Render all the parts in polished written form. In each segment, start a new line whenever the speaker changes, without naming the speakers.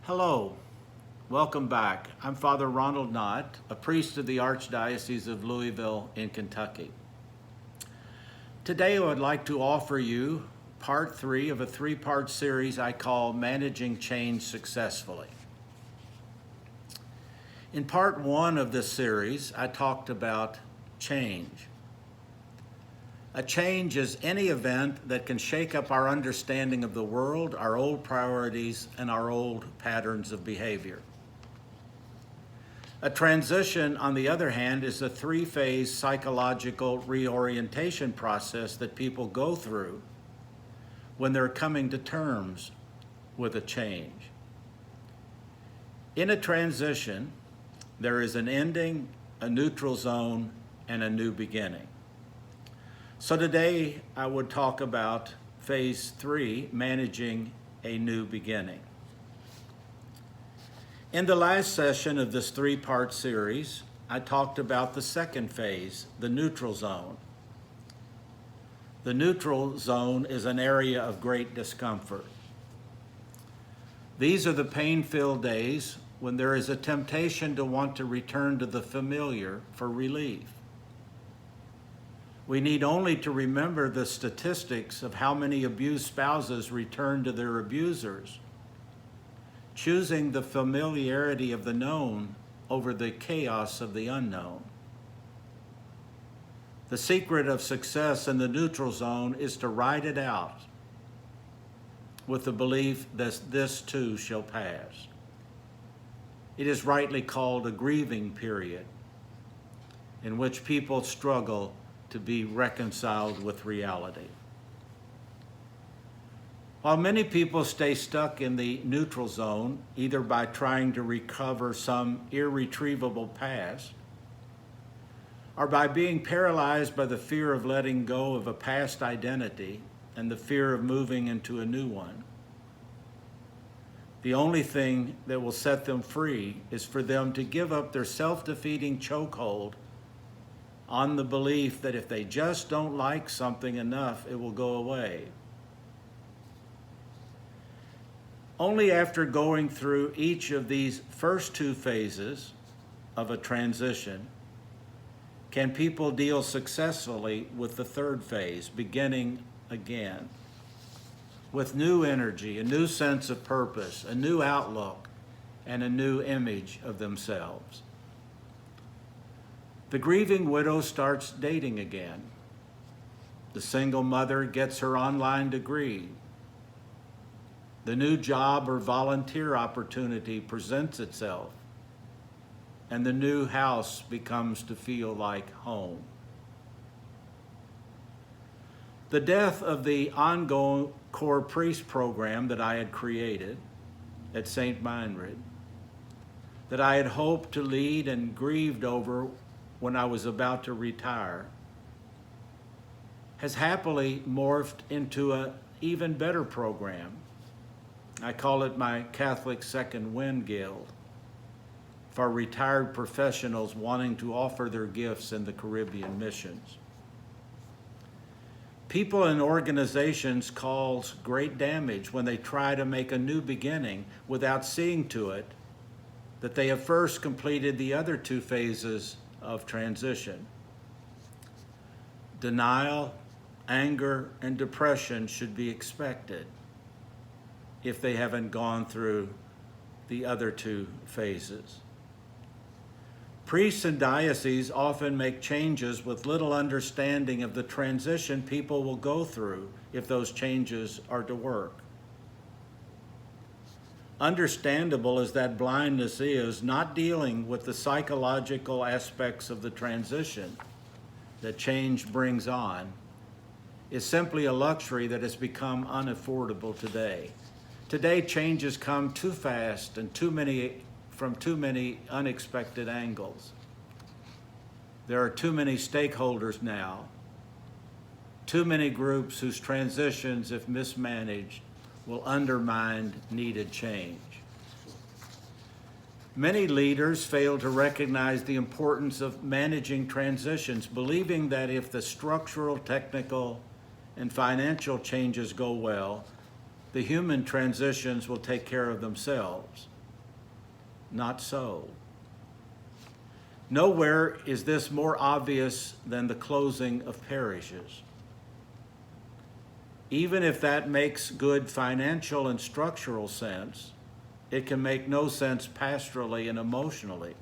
Hello, welcome back. I'm Father Ronald Knott, a priest of the Archdiocese of Louisville in Kentucky. Today I would like to offer you part 3 of a 3-part series I call Managing Change Successfully. In part 1 of this series, I talked about change. A change is any event that can shake up our understanding of the world, our old priorities, and our old patterns of behavior. A transition, on the other hand, is a 3-phase psychological reorientation process that people go through when they're coming to terms with a change. In a transition, there is an ending, a neutral zone, and a new beginning. So today I would talk about phase 3, managing a new beginning. In the last session of this 3-part series, I talked about the second phase, the neutral zone. The neutral zone is an area of great discomfort. These are the pain-filled days when there is a temptation to want to return to the familiar for relief. We need only to remember the statistics of how many abused spouses return to their abusers, choosing the familiarity of the known over the chaos of the unknown. The secret of success in the neutral zone is to ride it out with the belief that this too shall pass. It is rightly called a grieving period in which people struggle to be reconciled with reality. While many people stay stuck in the neutral zone, either by trying to recover some irretrievable past, or by being paralyzed by the fear of letting go of a past identity and the fear of moving into a new one, the only thing that will set them free is for them to give up their self-defeating chokehold on the belief that if they just don't like something enough, it will go away. Only after going through each of these first 2 phases of a transition can people deal successfully with the 3rd phase, beginning again, with new energy, a new sense of purpose, a new outlook, and a new image of themselves. The grieving widow starts dating again. The single mother gets her online degree. The new job or volunteer opportunity presents itself, and the new house becomes to feel like home. The death of the ongoing core priest program that I had created at St. Meinrad, that I had hoped to lead and grieved over when I was about to retire, has happily morphed into an even better program. I call it my Catholic Second Wind Guild, for retired professionals wanting to offer their gifts in the Caribbean missions. People and organizations cause great damage when they try to make a new beginning without seeing to it that they have first completed the other 2 phases of transition. Denial, anger, and depression should be expected if they haven't gone through the other 2 phases. Priests and dioceses often make changes with little understanding of the transition people will go through if those changes are to work. Understandable as that blindness is, not dealing with the psychological aspects of the transition that change brings on is simply a luxury that has become unaffordable today. Today, changes come too fast and from too many unexpected angles. There are too many stakeholders now, too many groups whose transitions, if mismanaged, will undermine needed change. Many leaders fail to recognize the importance of managing transitions, believing that if the structural, technical, and financial changes go well, the human transitions will take care of themselves. Not so. Nowhere is this more obvious than the closing of parishes. Even if that makes good financial and structural sense, it can make no sense pastorally and emotionally.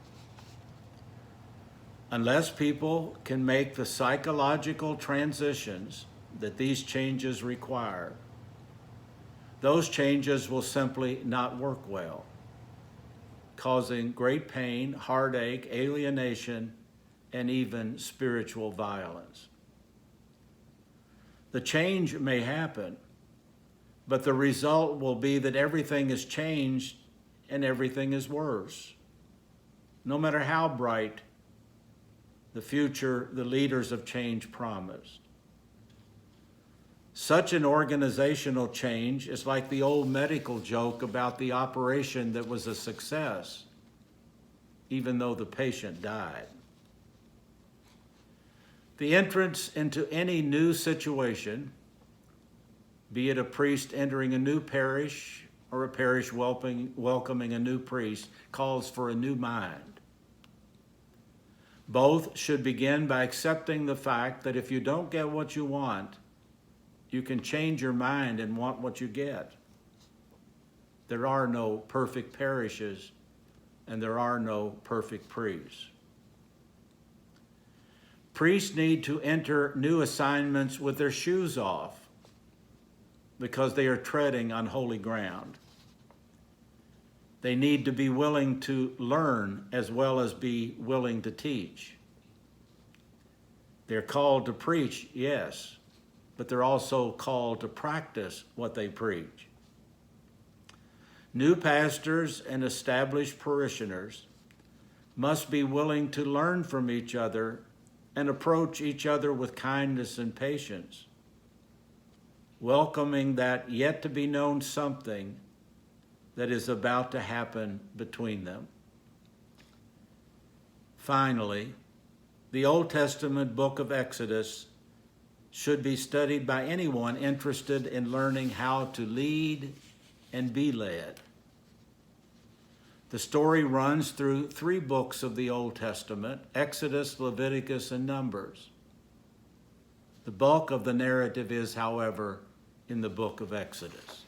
Unless people can make the psychological transitions that these changes require, those changes will simply not work well, causing great pain, heartache, alienation, and even spiritual violence. The change may happen, but the result will be that everything is changed and everything is worse. No matter how bright the future the leaders of change promised. Such an organizational change is like the old medical joke about the operation that was a success, even though the patient died. The entrance into any new situation, be it a priest entering a new parish or a parish welcoming a new priest, calls for a new mind. Both should begin by accepting the fact that if you don't get what you want, you can change your mind and want what you get. There are no perfect parishes, and there are no perfect priests. Priests need to enter new assignments with their shoes off because they are treading on holy ground. They need to be willing to learn as well as be willing to teach. They're called to preach, yes, but they're also called to practice what they preach. New pastors and established parishioners must be willing to learn from each other and approach each other with kindness and patience, welcoming that yet to be known something that is about to happen between them. Finally, the Old Testament book of Exodus should be studied by anyone interested in learning how to lead and be led. The story runs through 3 books of the Old Testament: Exodus, Leviticus, and Numbers. The bulk of the narrative is, however, in the book of Exodus.